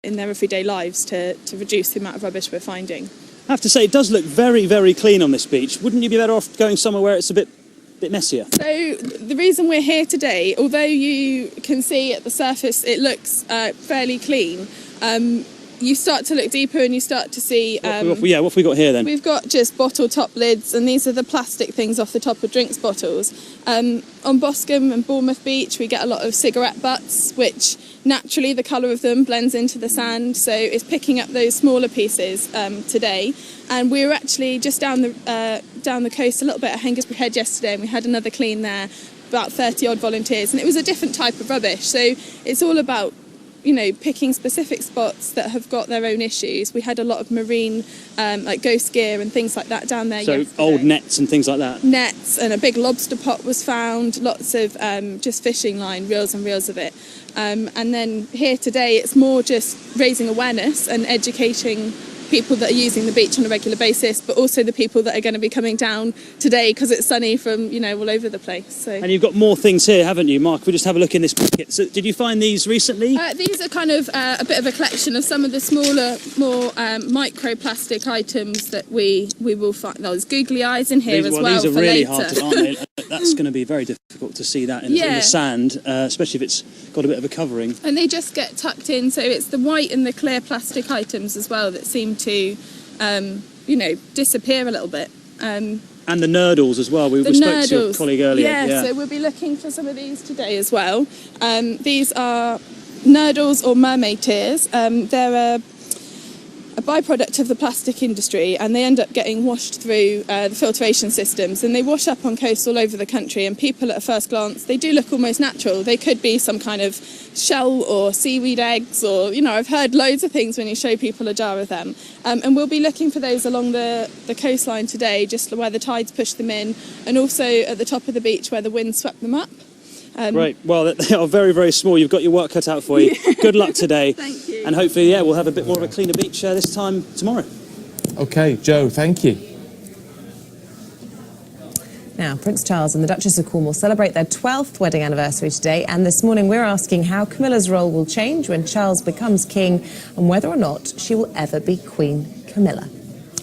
in their everyday lives to reduce the amount of rubbish we're finding. I have to say, it does look very, very clean on this beach. Wouldn't you be better off going somewhere where it's a bit messier? So the reason we're here today, although you can see at the surface it looks fairly clean, you start to look deeper and you start to see... what have we got here then? We've got just bottle top lids, and these are the plastic things off the top of drinks bottles. On Boscombe and Bournemouth Beach we get a lot of cigarette butts, which naturally the colour of them blends into the sand, so it's picking up those smaller pieces today. And we were actually just down the coast a little bit at Hengersbury Head yesterday, and we had another clean there, about 30 odd volunteers, and it was a different type of rubbish. So it's all about, you know, picking specific spots that have got their own issues. We had a lot of marine, like ghost gear and things like that down there. So yesterday. Old nets and things like that? Nets, and a big lobster pot was found, lots of just fishing line, reels and reels of it. And then here today it's more just raising awareness and educating people that are using the beach on a regular basis, but also the people that are going to be coming down today because it's sunny from, you know, all over the place. So. And you've got more things here, haven't you, Mark? We'll just have a look in this bucket. So did you find these recently? These are kind of a bit of a collection of some of the smaller, more microplastic items that we will find. There's googly eyes in here as well. These are really later. hard to, aren't they? That's going to be very difficult to see that in the sand, especially if it's got a bit of a covering. And they just get tucked in, so it's the white and the clear plastic items as well that seem to, you know, disappear a little bit. And the nurdles as well. We spoke to your colleague earlier. Yeah, so we'll be looking for some of these today as well. These are nurdles or mermaid tears. They're a byproduct of the plastic industry, and they end up getting washed through the filtration systems, and they wash up on coasts all over the country, and people at a first glance, they do look almost natural. They could be some kind of shell or seaweed eggs, or, you know, I've heard loads of things when you show people a jar of them. And we'll be looking for those along the coastline today, just where the tides push them in, and also at the top of the beach where the wind swept them up. Right, well, they are very, very small. You've got your work cut out for you. Good luck today. Thank you. And hopefully, we'll have a bit more of a cleaner beach this time tomorrow. OK, Joe, thank you. Now, Prince Charles and the Duchess of Cornwall celebrate their 12th wedding anniversary today, and this morning we're asking how Camilla's role will change when Charles becomes king and whether or not she will ever be Queen Camilla.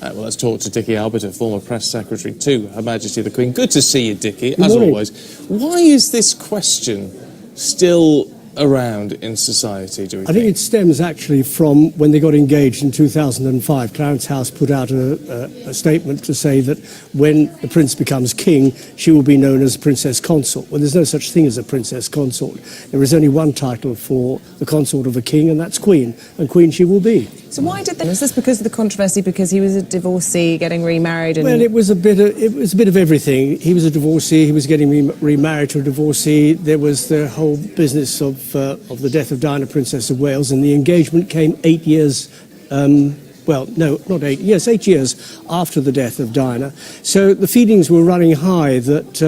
Well, let's talk to Dickie Albert, a former press secretary to Her Majesty the Queen. Good to see you, Dickie, as always. Why is this question still around in society, do we think? I think it stems actually from when they got engaged in 2005. Clarence House put out a statement to say that when the prince becomes king, she will be known as Princess Consort. Well, there's no such thing as a Princess Consort. There is only one title for the consort of a king, and that's Queen, and Queen she will be. So why did that? Was this because of the controversy, because he was a divorcee, getting remarried? And... Well, it was a bit of everything. He was a divorcee. He was getting remarried to a divorcee. There was the whole business of the death of Diana, Princess of Wales, and the engagement came 8 years. Well, no, not 8 years. 8 years after the death of Diana. So the feelings were running high that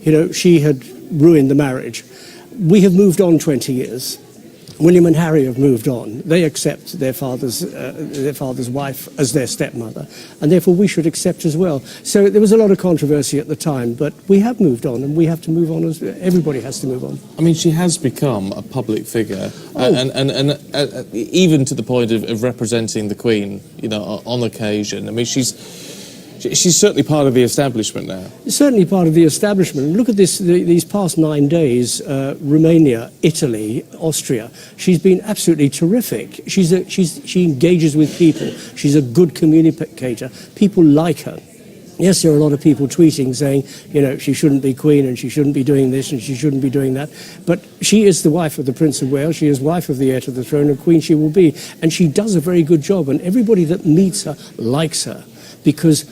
you know, she had ruined the marriage. We have moved on 20 years. William and Harry have moved on. They accept their father's wife as their stepmother, and therefore we should accept as well. So there was a lot of controversy at the time, but we have moved on, and we have to move on as everybody has to move on. I mean, she has become a public figure, and even to the point of representing the Queen, you know, on occasion. I mean, she's certainly part of the establishment now. Certainly part of the establishment. Look at this, these past 9 days, Romania, Italy, Austria. She's been absolutely terrific. She engages with people. She's a good communicator. People like her. Yes, there are a lot of people tweeting saying, you know, she shouldn't be queen and she shouldn't be doing this and she shouldn't be doing that. But she is the wife of the Prince of Wales. She is wife of the heir to the throne, and queen she will be. And she does a very good job, and everybody that meets her likes her, because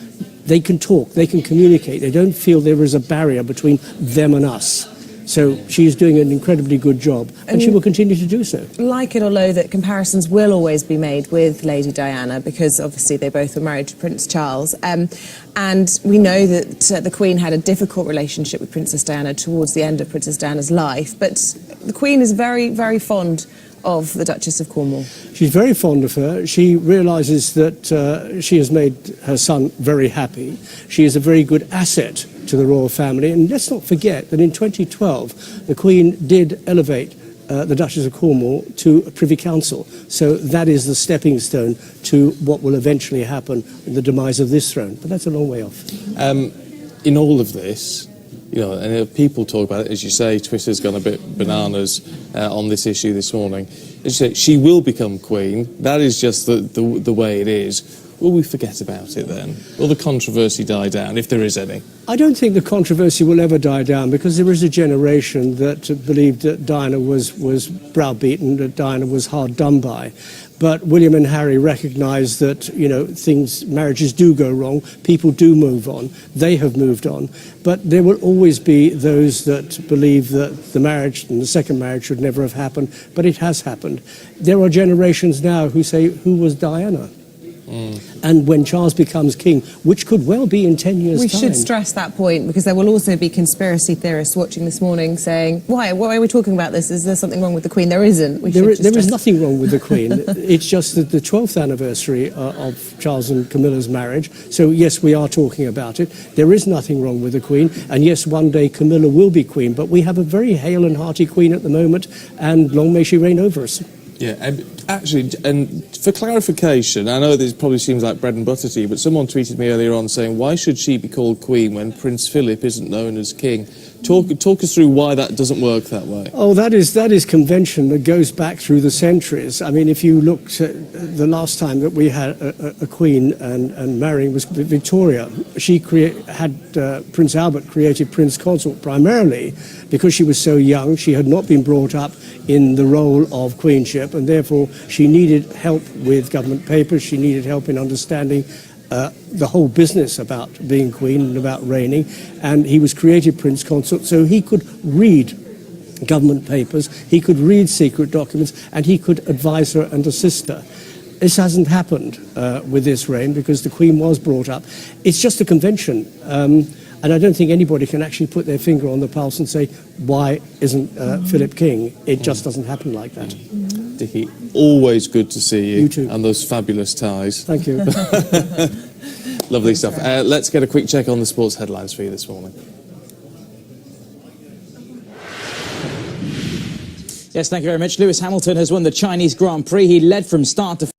they can talk, they can communicate, they don't feel there is a barrier between them and us. So she's doing an incredibly good job, and she will continue to do so. Like it or loathe it, comparisons will always be made with Lady Diana, because obviously they both were married to Prince Charles. And we know that the Queen had a difficult relationship with Princess Diana towards the end of Princess Diana's life, but the Queen is very, very fond of the Duchess of Cornwall. She's very fond of her. She realises that she has made her son very happy. She is a very good asset to the royal family. And let's not forget that in 2012, the Queen did elevate the Duchess of Cornwall to Privy Council. So that is the stepping stone to what will eventually happen in the demise of this throne. But that's a long way off. In all of this, you know, and people talk about it, as you say, Twitter's gone a bit bananas on this issue this morning. As you say, she will become Queen. That is just the way it is. Will we forget about it then? Will the controversy die down, if there is any? I don't think the controversy will ever die down, because there is a generation that believed that Diana was browbeaten, that Diana was hard done by. But William and Harry recognised that, you know, marriages do go wrong, people do move on, they have moved on. But there will always be those that believe that the marriage and the second marriage should never have happened, but it has happened. There are generations now who say, who was Diana? And when Charles becomes king, which could well be in 10 years' time. We should stress that point, because there will also be conspiracy theorists watching this morning saying, why are we talking about this? Is there something wrong with the Queen? There isn't. There is nothing wrong with the Queen. It's just that the 12th anniversary of Charles and Camilla's marriage, so yes, we are talking about it. There is nothing wrong with the Queen, and yes, one day Camilla will be Queen, but we have a very hale and hearty Queen at the moment, and long may she reign over us. Yeah, and actually, and for clarification, I know this probably seems like bread and butter to you, but someone tweeted me earlier on saying, why should she be called Queen when Prince Philip isn't known as King? Talk us through why that doesn't work that way. Oh, that is convention that goes back through the centuries. I mean, if you looked at the last time that we had a queen and marrying was Victoria, she had Prince Albert created Prince Consort primarily because she was so young. She had not been brought up in the role of queenship, and therefore she needed help with government papers. She needed help in understanding the whole business about being queen and about reigning, and he was created Prince Consort so he could read government papers, he could read secret documents, and he could advise her and assist her. This hasn't happened with this reign because the Queen was brought up. It's just a convention, and I don't think anybody can actually put their finger on the pulse and say, why isn't Philip king? It just doesn't happen like that. Dickie, always good to see you. You too. And those fabulous ties. Thank you. Lovely stuff. Let's get a quick check on the sports headlines for you this morning. Yes, thank you very much. Lewis Hamilton has won the Chinese Grand Prix. He led from start to